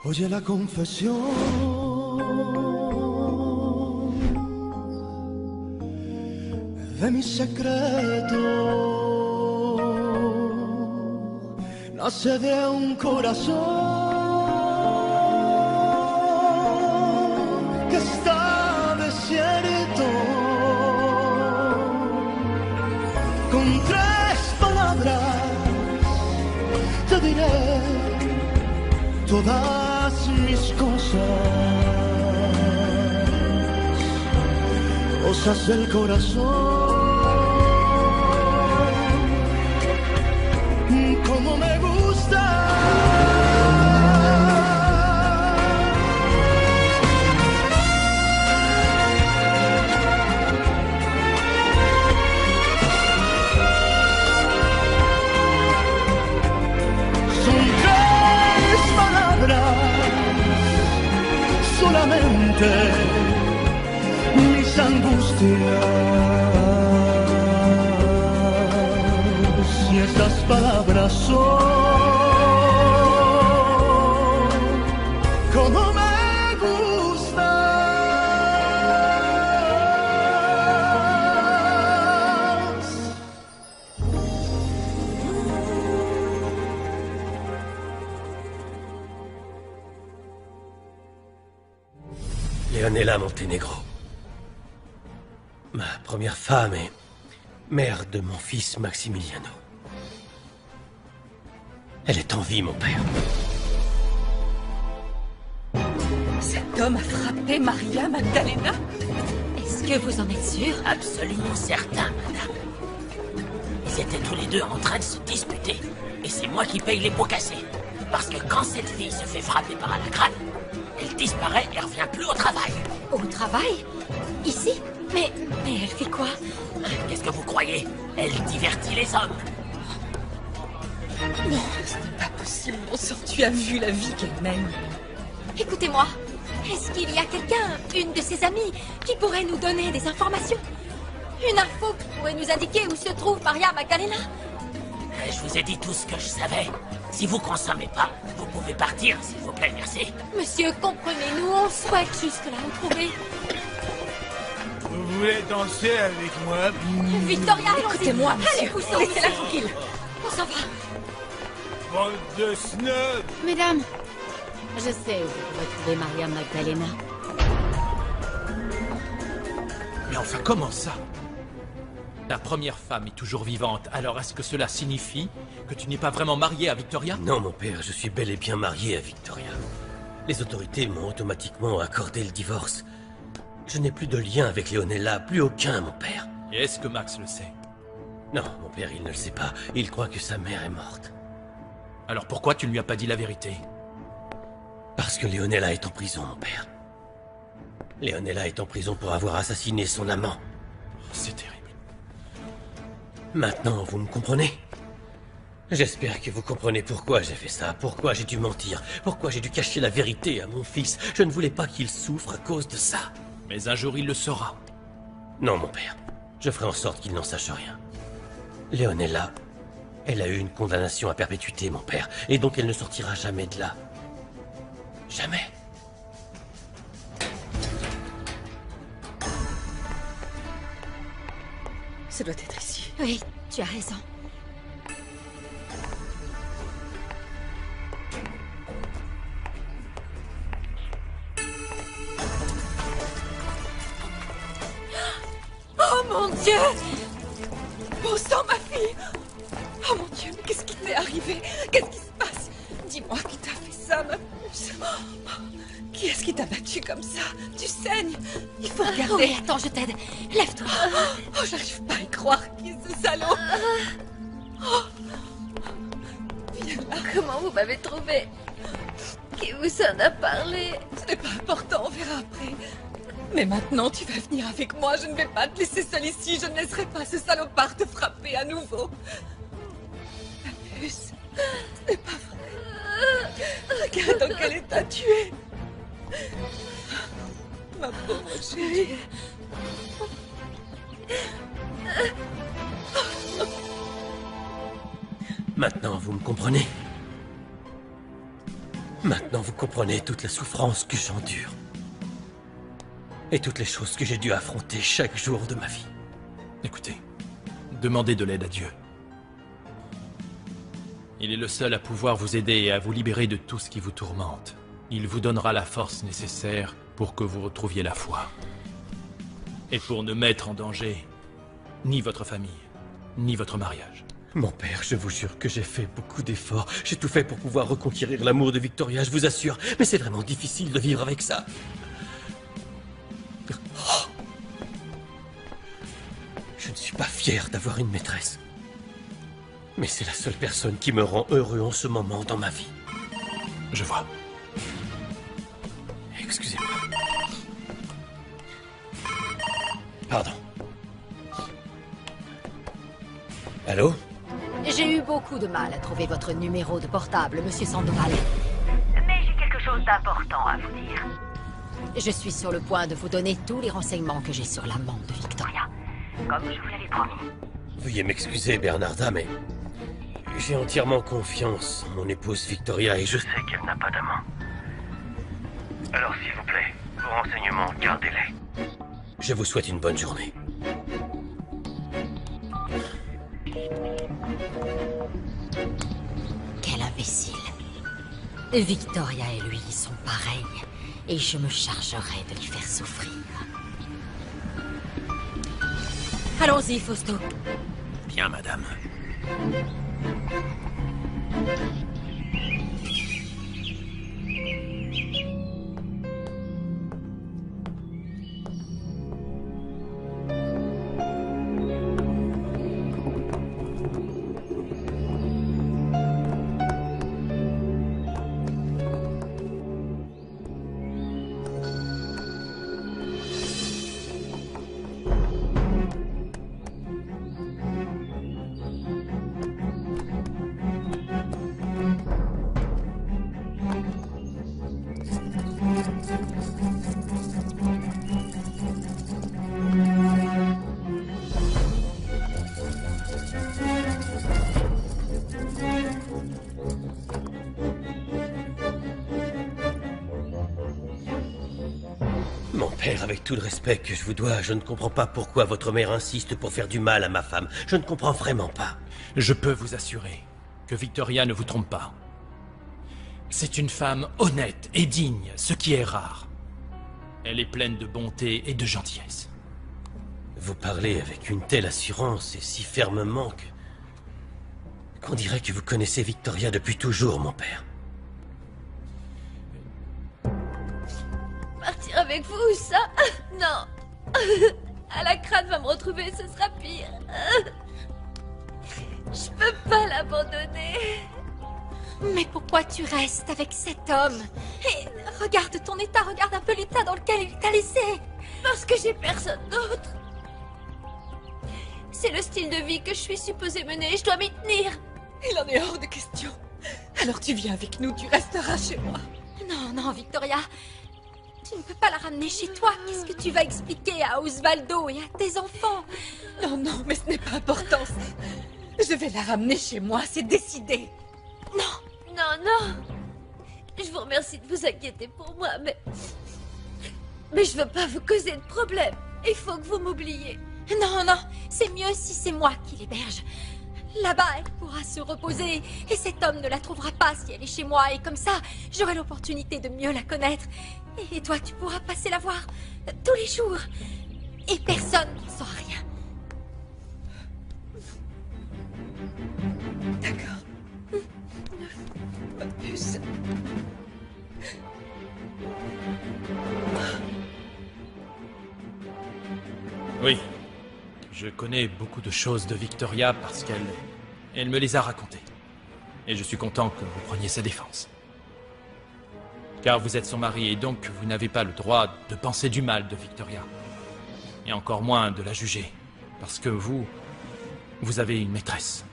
Oye la confesión de mi secreto, nace de un corazón que está desierto. Con tres palabras te diré todas mis cosas del corazón. Como me gusta. Son tres palabras solamente, mis angustias, y estas palabras son como me gustas. Leonela Montenegro. Ma première femme et mère de mon fils Maximiliano. Elle est en vie, mon père. Cet homme a frappé Maria Magdalena? Est-ce que vous en êtes sûr? Absolument certain, madame. Ils étaient tous les deux en train de se disputer. Et c'est moi qui paye les pots cassés. Parce que quand cette fille se fait frapper par un crâne, elle disparaît et revient plus au travail. Au travail? Ici? Mais elle fait quoi? Qu'est-ce que vous croyez? Elle divertit les hommes. Non, ce n'est pas possible, mon sang, tu as vu la vie qu'elle mène. Écoutez-moi, est-ce qu'il y a quelqu'un, une de ses amies, qui pourrait nous donner des informations? Une info qui pourrait nous indiquer où se trouve Maria Magdalena? Je vous ai dit tout ce que je savais. Si vous consommez pas, vous pouvez partir, s'il vous plaît, merci. Monsieur, comprenez-nous, on souhaite juste la retrouver. Vous voulez danser avec moi? Victoria, allons-y. Écoutez-moi, Allez, monsieur, poussons. laissez-la tranquille. On s'en va. Bande de snobs! Mesdames, je sais où vous pouvez trouver Maria Magdalena. Mais enfin, comment ça? Ta première femme est toujours vivante, alors est-ce que cela signifie que tu n'es pas vraiment marié à Victoria? Non, mon père, je suis bel et bien marié à Victoria. Les autorités m'ont automatiquement accordé le divorce. Je n'ai plus de lien avec Leonela, plus aucun, mon père. Et est-ce que Max le sait? Non, mon père, il ne le sait pas. Il croit que sa mère est morte. Alors pourquoi tu ne lui as pas dit la vérité? Parce que Leonela est en prison, mon père. Leonela est en prison pour avoir assassiné son amant. C'est terrible. Maintenant, vous me comprenez? J'espère que vous comprenez pourquoi j'ai fait ça, pourquoi j'ai dû mentir, pourquoi j'ai dû cacher la vérité à mon fils. Je ne voulais pas qu'il souffre à cause de ça. Mais un jour il le saura. Non, mon père. Je ferai en sorte qu'il n'en sache rien. Leonela, elle a eu une condamnation à perpétuité, mon père, et donc elle ne sortira jamais de là. Jamais. Ça doit être ici. Oui, tu as raison. Oh mon Dieu! Bon sang, ma fille! Oh mon Dieu, mais qu'est-ce qui t'est arrivé? Qu'est-ce qui se passe? Dis-moi qui t'a fait ça, ma puce. Qui est-ce qui t'a battu comme ça? Tu saignes. Il faut regarder. Oh, mais attends, je t'aide. Lève-toi. Oh, j'arrive pas à y croire. Qui est ce salaud? Oh. Viens là. Comment vous m'avez trouvé? Qui vous en a parlé? Ce n'est pas important, on verra après. Mais maintenant, tu vas venir avec moi. Je ne vais pas te laisser seule ici. Je ne laisserai pas ce salopard te frapper à nouveau. La puce, ce n'est pas vrai. Regarde dans quel état tu es. Ma pauvre chérie. Maintenant, vous me comprenez? Maintenant, vous comprenez toute la souffrance que j'endure. Et toutes les choses que j'ai dû affronter chaque jour de ma vie. Écoutez, demandez de l'aide à Dieu. Il est le seul à pouvoir vous aider et à vous libérer de tout ce qui vous tourmente. Il vous donnera la force nécessaire pour que vous retrouviez la foi. Et pour ne mettre en danger ni votre famille, ni votre mariage. Mon père, je vous jure que j'ai fait beaucoup d'efforts. J'ai tout fait pour pouvoir reconquérir l'amour de Victoria, je vous assure. Mais c'est vraiment difficile de vivre avec ça. Oh. Je ne suis pas fier d'avoir une maîtresse. Mais c'est la seule personne qui me rend heureux en ce moment dans ma vie. Je vois. Excusez-moi. Pardon. Allô? J'ai eu beaucoup de mal à trouver votre numéro de portable, Monsieur Sandoval. Mais j'ai quelque chose d'important à vous dire. Je suis sur le point de vous donner tous les renseignements que j'ai sur l'amant de Victoria. Comme je vous l'avais promis. Veuillez m'excuser, Bernarda, mais j'ai entièrement confiance en mon épouse Victoria et je sais qu'elle n'a pas d'amant. Alors, s'il vous plaît, vos renseignements, gardez-les. Je vous souhaite une bonne journée. Quel imbécile. Victoria et lui sont pareils, et je me chargerai de lui faire souffrir. Allons-y, Fausto. Bien, madame. Mon père, avec tout le respect que je vous dois, je ne comprends pas pourquoi votre mère insiste pour faire du mal à ma femme. Je ne comprends vraiment pas. Je peux vous assurer que Victoria ne vous trompe pas. C'est une femme honnête et digne, ce qui est rare. Elle est pleine de bonté et de gentillesse. Vous parlez avec une telle assurance et si fermement qu'on dirait que vous connaissez Victoria depuis toujours, mon père. Partir avec vous, ça? Non. Alacrane va me retrouver, ce sera pire. Je peux pas l'abandonner. Mais pourquoi tu restes avec cet homme? Et regarde ton état, regarde un peu l'état dans lequel il t'a laissé. Parce que j'ai personne d'autre. C'est le style de vie que je suis supposée mener, je dois m'y tenir. Il en est hors de question. Alors tu viens avec nous, tu resteras chez moi. Non, non, Victoria. Tu ne peux pas la ramener chez toi. Qu'est-ce que tu vas expliquer à Osvaldo et à tes enfants? Non, non, mais ce n'est pas important, ça. Je vais la ramener chez moi, c'est décidé. Non, non, non. Je vous remercie de vous inquiéter pour moi, mais je veux pas vous causer de problème. Il faut que vous m'oubliez. Non, non, c'est mieux si c'est moi qui l'héberge. Là-bas, elle pourra se reposer, et cet homme ne la trouvera pas si elle est chez moi, et comme ça, j'aurai l'opportunité de mieux la connaître. Et toi, tu pourras passer la voir tous les jours. Et personne n'en saura rien. D'accord. Pas plus. Oui. Je connais beaucoup de choses de Victoria parce qu'elle me les a racontées. Et je suis content que vous preniez sa défense. Car vous êtes son mari et donc vous n'avez pas le droit de penser du mal de Victoria. Et encore moins de la juger. Parce que vous avez une maîtresse.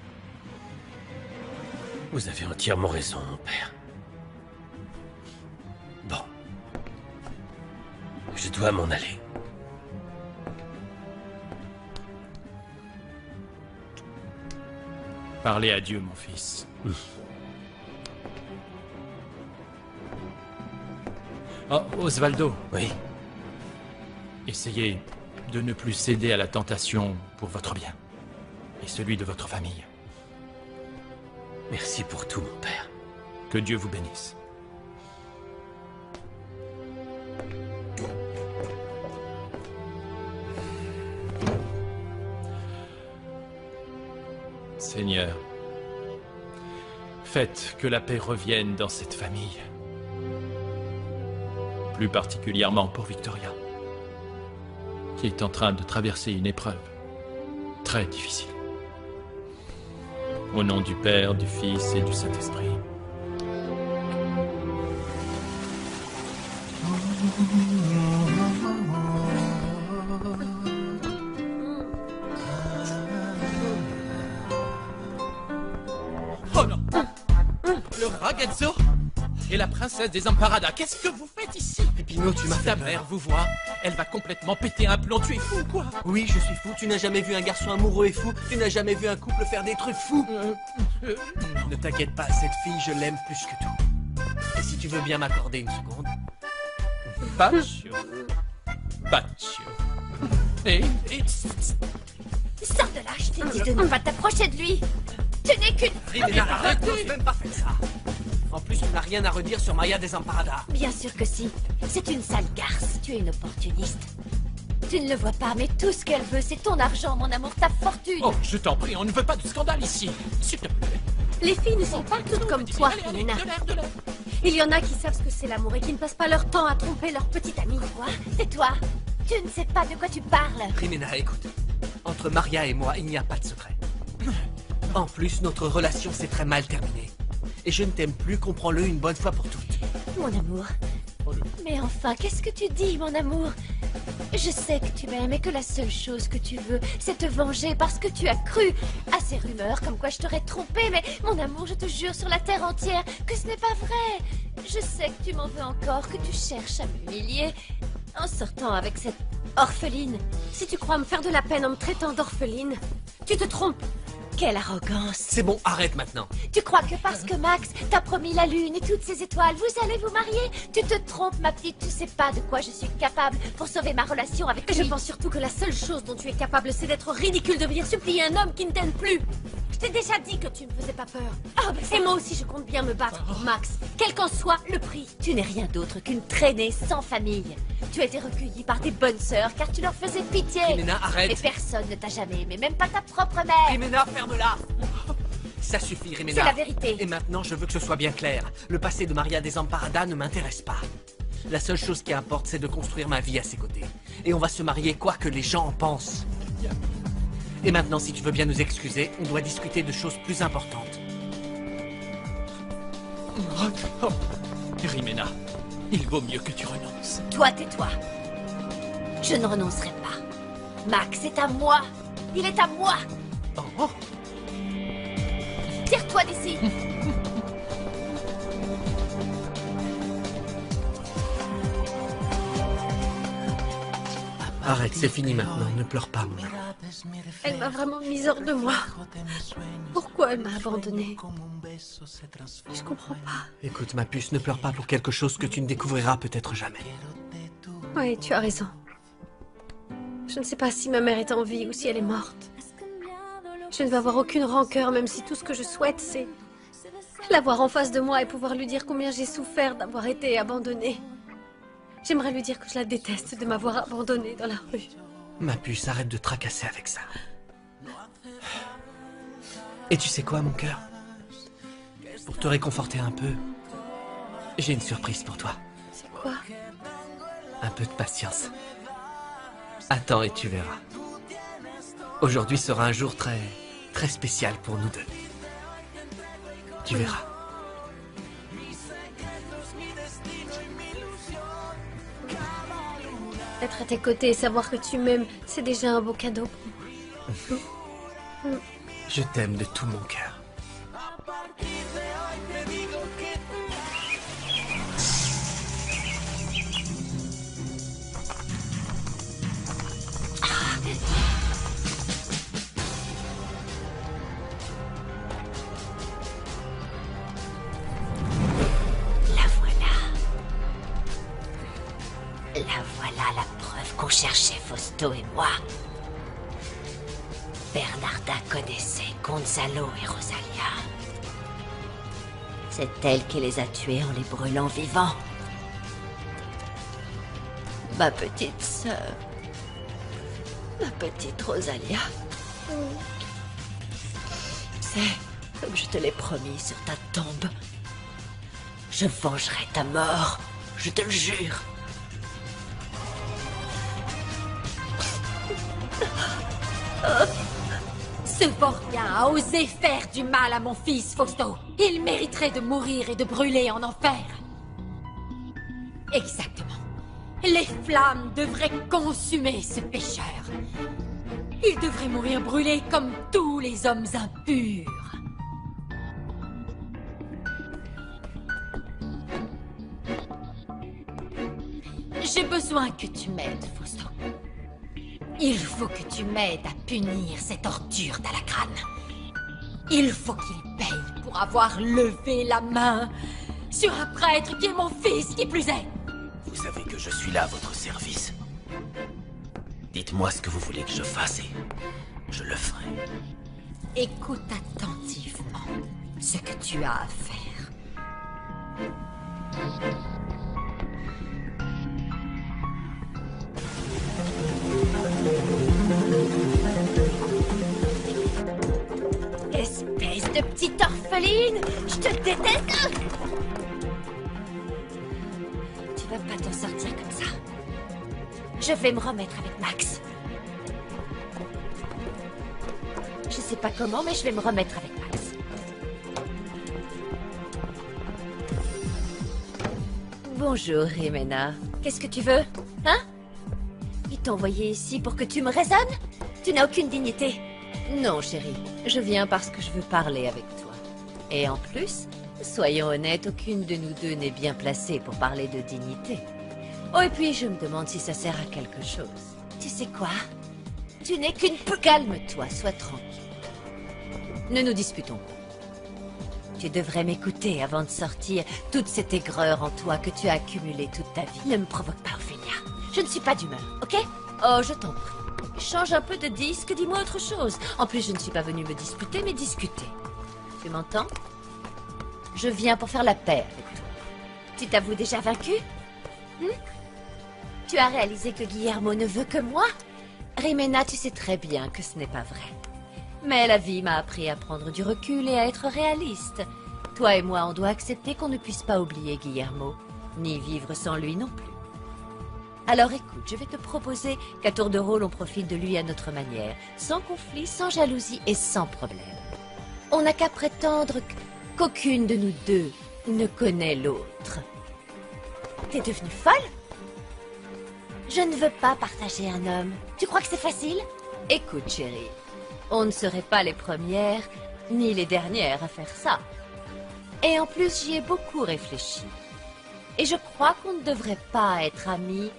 Vous avez entièrement raison, mon père. Bon. Je dois m'en aller. Parlez à Dieu, mon fils. Oh, Osvaldo. Oui. Essayez de ne plus céder à la tentation pour votre bien. Et celui de votre famille. Merci pour tout, mon père. Que Dieu vous bénisse. Seigneur, faites que la paix revienne dans cette famille. Plus particulièrement pour Victoria, qui est en train de traverser une épreuve très difficile. Au nom du Père, du Fils et du Saint-Esprit. Oh non! Le ragazzo et la princesse des Amparada, qu'est-ce que vous faites ici? Pépino, tu m'as Si ta mère vous voit, elle va complètement péter un plomb. Tu es fou ou quoi? Oui, je suis fou. Tu n'as jamais vu un garçon amoureux et fou. Tu n'as jamais vu un couple faire des trucs fous. Ne t'inquiète pas, cette fille, je l'aime plus que tout. Et si tu veux bien m'accorder une seconde. Baccio. Baccio. Et... Sors de là, je t'ai dit de ne pas t'approcher de lui. Tu n'es qu'une... Rimena, arrête, n'ose même pas faire ça. En plus, tu n'as rien à redire sur Maria des Amparada. Bien sûr que si. C'est une sale garce. Tu es une opportuniste. Tu ne le vois pas, mais tout ce qu'elle veut, c'est ton argent, mon amour, ta fortune. Oh, je t'en prie, on ne veut pas de scandale ici. S'il te plaît. Les filles ne sont pas toutes comme toi, Rimena. Il y en a qui savent ce que c'est l'amour et qui ne passent pas leur temps à tromper leur petite amie. Quoi? Tais-toi. Tu ne sais pas de quoi tu parles. Rimena, écoute. Entre Maria et moi, il n'y a pas de secret. En plus, notre relation s'est très mal terminée. Et je ne t'aime plus, comprends-le une bonne fois pour toutes. Mon amour. Mais enfin, qu'est-ce que tu dis, mon amour? Je sais que tu m'aimes et que la seule chose que tu veux, c'est te venger parce que tu as cru à ces rumeurs comme quoi je t'aurais trompé. Mais mon amour, je te jure sur la terre entière que ce n'est pas vrai. Je sais que tu m'en veux encore, que tu cherches à m'humilier en sortant avec cette orpheline. Si tu crois me faire de la peine en me traitant d'orpheline, tu te trompes. Quelle arrogance. C'est bon, arrête maintenant. Tu crois que parce que Max t'a promis la lune et toutes ses étoiles, vous allez vous marier? Tu te trompes, ma petite, tu sais pas de quoi je suis capable pour sauver ma relation avec lui. Je pense surtout que la seule chose dont tu es capable, c'est d'être ridicule, de venir supplier un homme qui ne t'aime plus. Je t'ai déjà dit que tu me faisais pas peur. Oh, Et moi aussi, je compte bien me battre pour Max, quel qu'en soit le prix. Tu n'es rien d'autre qu'une traînée sans famille. Tu as été recueillie par des bonnes sœurs car tu leur faisais pitié. Rimena, arrête. Et personne ne t'a jamais aimé, même pas ta propre mère. Rimena, ferme-la. Ça suffit, Rimena. C'est la vérité. Et maintenant, je veux que ce soit bien clair. Le passé de Maria des Amparada ne m'intéresse pas. La seule chose qui importe, c'est de construire ma vie à ses côtés. Et on va se marier quoi que les gens en pensent. Et maintenant, si tu veux bien nous excuser, on doit discuter de choses plus importantes. Oh, Rimena, il vaut mieux que tu renonces. Toi, tais-toi. Je ne renoncerai pas. Max est à moi. Il est à moi. Oh. Tire-toi d'ici. Arrête, c'est fini maintenant. Ne pleure pas, mon amour. Elle m'a vraiment mise hors de moi. Pourquoi elle m'a abandonnée? Je comprends pas. Écoute, ma puce, ne pleure pas pour quelque chose que tu ne découvriras peut-être jamais. Oui, tu as raison. Je ne sais pas si ma mère est en vie ou si elle est morte. Je ne vais avoir aucune rancœur, même si tout ce que je souhaite, c'est l'avoir en face de moi et pouvoir lui dire combien j'ai souffert d'avoir été abandonnée. J'aimerais lui dire que je la déteste de m'avoir abandonnée dans la rue. Ma puce, arrête de tracasser avec ça. Et tu sais quoi, mon cœur? Pour te réconforter un peu, j'ai une surprise pour toi. C'est quoi? Un peu de patience. Attends et tu verras. Aujourd'hui sera un jour très spécial pour nous deux. Tu verras. Être à tes côtés et savoir que tu m'aimes, c'est déjà un beau cadeau pour moi. Je t'aime de tout mon cœur. cherchait Fausto et moi. Bernarda connaissait Gonzalo et Rosalia. C'est elle qui les a tués en les brûlant vivants. Ma petite sœur. Ma petite Rosalia. C'est comme je te l'ai promis sur ta tombe. Je vengerai ta mort, je te le jure. Ce Vormien a osé faire du mal à mon fils, Fausto. Il mériterait de mourir et de brûler en enfer. Exactement. Les flammes devraient consumer ce pécheur. Il devrait mourir brûlé comme tous les hommes impurs. J'ai besoin que tu m'aides, Fausto. Il faut que tu m'aides à punir cette ordure d'Alacrane. Il faut qu'il paye pour avoir levé la main sur un prêtre qui est mon fils, qui plus est. Vous savez que je suis là à votre service. Dites-moi ce que vous voulez que je fasse et je le ferai. Écoute attentivement ce que tu as à faire. Espèce de petite orpheline! Je te déteste! Tu vas pas t'en sortir comme ça. Je vais me remettre avec Max. Je sais pas comment, mais je vais me remettre avec Max. Bonjour, Jimena. Qu'est-ce que tu veux? Hein? Ils t'ont envoyé ici pour que tu me raisonnes? Tu n'as aucune dignité. Non, chérie. Je viens parce que je veux parler avec toi. Et en plus, soyons honnêtes, aucune de nous deux n'est bien placée pour parler de dignité. Oh, et puis je me demande si ça sert à quelque chose. Tu sais quoi? Tu n'es qu'une peu... Calme-toi, sois tranquille. Ne nous disputons pas. Tu devrais m'écouter avant de sortir toute cette aigreur en toi que tu as accumulée toute ta vie. Ne me provoque pas, Ophélia. Je ne suis pas d'humeur, ok? Oh, je t'en prie. Change un peu de disque, dis-moi autre chose. En plus, je ne suis pas venue me disputer, mais discuter. Tu m'entends? Je viens pour faire la paix avec toi. Tu t'avoues déjà vaincu? Tu as réalisé que Guillermo ne veut que moi? Jimena, tu sais très bien que ce n'est pas vrai. Mais la vie m'a appris à prendre du recul et à être réaliste. Toi et moi, on doit accepter qu'on ne puisse pas oublier Guillermo, ni vivre sans lui non plus. Alors écoute, je vais te proposer qu'à tour de rôle, on profite de lui à notre manière, sans conflit, sans jalousie et sans problème. On n'a qu'à prétendre qu'aucune de nous deux ne connaît l'autre. T'es devenue folle? Je ne veux pas partager un homme. Tu crois que c'est facile? Écoute, chérie, on ne serait pas les premières, ni les dernières à faire ça. Et en plus, j'y ai beaucoup réfléchi. Et je crois qu'on ne devrait pas être amis,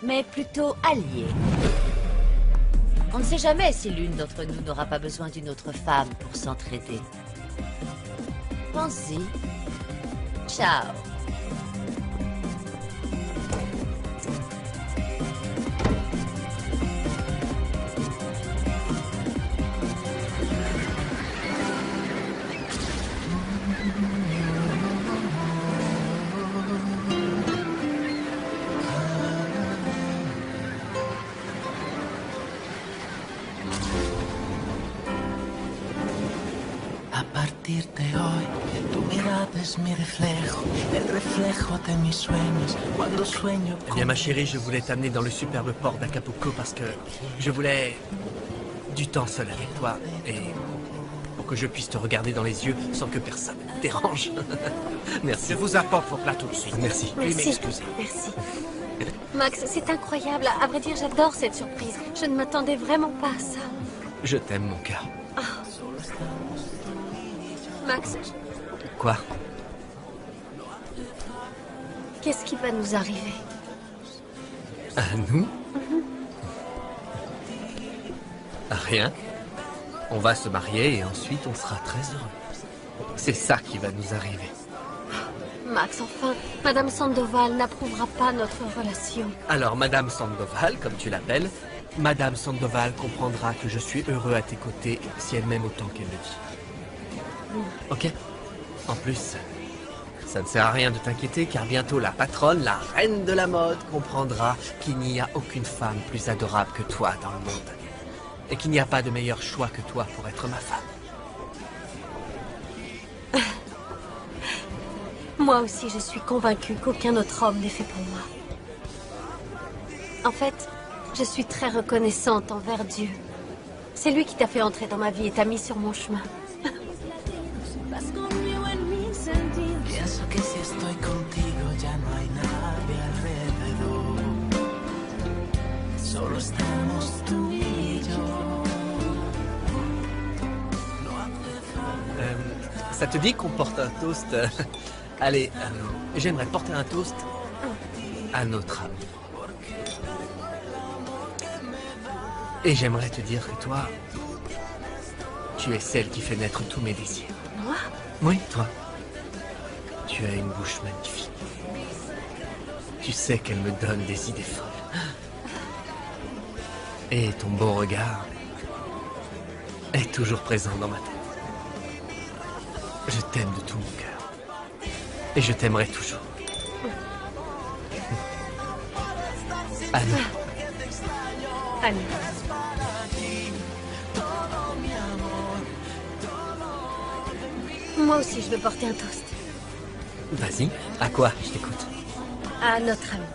mais plutôt alliés. On ne sait jamais si l'une d'entre nous n'aura pas besoin d'une autre femme pour s'entraider. Pense-y. Ciao. A partir de hoy, tu mirada es mi reflejo, el reflejo de mis sueños, cuando sueño... Eh bien, ma chérie, je voulais t'amener dans le superbe port d'Acapulco parce que je voulais du temps seul avec toi et pour que je puisse te regarder dans les yeux sans que personne ne te dérange. Merci. Je vous apporte vos plats tout de suite. Merci. Merci. Merci. Max, c'est incroyable. À vrai dire, j'adore cette surprise. Je ne m'attendais vraiment pas à ça. Je t'aime, mon cœur. Oh. Max, Quoi? qu'est-ce qui va nous arriver? À nous? Rien. On va se marier et ensuite on sera très heureux. C'est ça qui va nous arriver. Max, enfin, Madame Sandoval n'approuvera pas notre relation. Alors, Madame Sandoval, comme tu l'appelles, Madame Sandoval comprendra que je suis heureux à tes côtés si elle m'aime autant qu'elle le dit. Ok? En plus, ça ne sert à rien de t'inquiéter car bientôt la patronne, la reine de la mode, comprendra qu'il n'y a aucune femme plus adorable que toi dans le monde. Et qu'il n'y a pas de meilleur choix que toi pour être ma femme. Moi aussi, je suis convaincue qu'aucun autre homme n'est fait pour moi. En fait, je suis très reconnaissante envers Dieu. C'est lui qui t'a fait entrer dans ma vie et t'a mis sur mon chemin. Pienso que si estoy contigo ya no hay nadie alrededor. Solo estamos tú y yo. Ça te dit qu'on porte un toast Allez, j'aimerais porter un toast à notre amour. Et j'aimerais te dire que toi, tu es celle qui fait naître tous mes désirs. Moi? Oui, toi. Tu as une bouche magnifique. Tu sais qu'elle me donne des idées folles. Et ton beau regard est toujours présent dans ma tête. Je t'aime de tout mon cœur. Et je t'aimerai toujours. Anne. Anne. Moi aussi, je veux porter un toast. Vas-y. À quoi? Je t'écoute. À notre ami.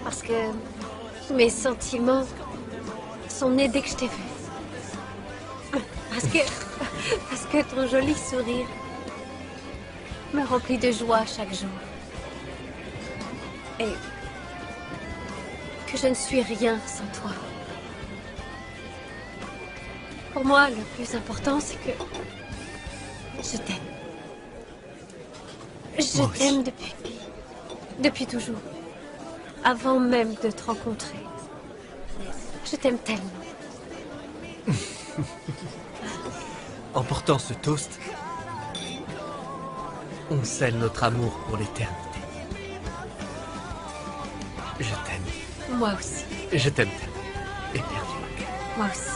Parce que mes sentiments sont nés dès que je t'ai vu. Parce que ton joli sourire me remplit de joie chaque jour. Et que je ne suis rien sans toi. Pour moi, le plus important, c'est que je t'aime. Je t'aime depuis toujours. Avant même de te rencontrer. Je t'aime tellement. En portant ce toast, on scelle notre amour pour l'éternité. Je t'aime. Moi aussi. Je t'aime tellement. Éperdument. Moi aussi.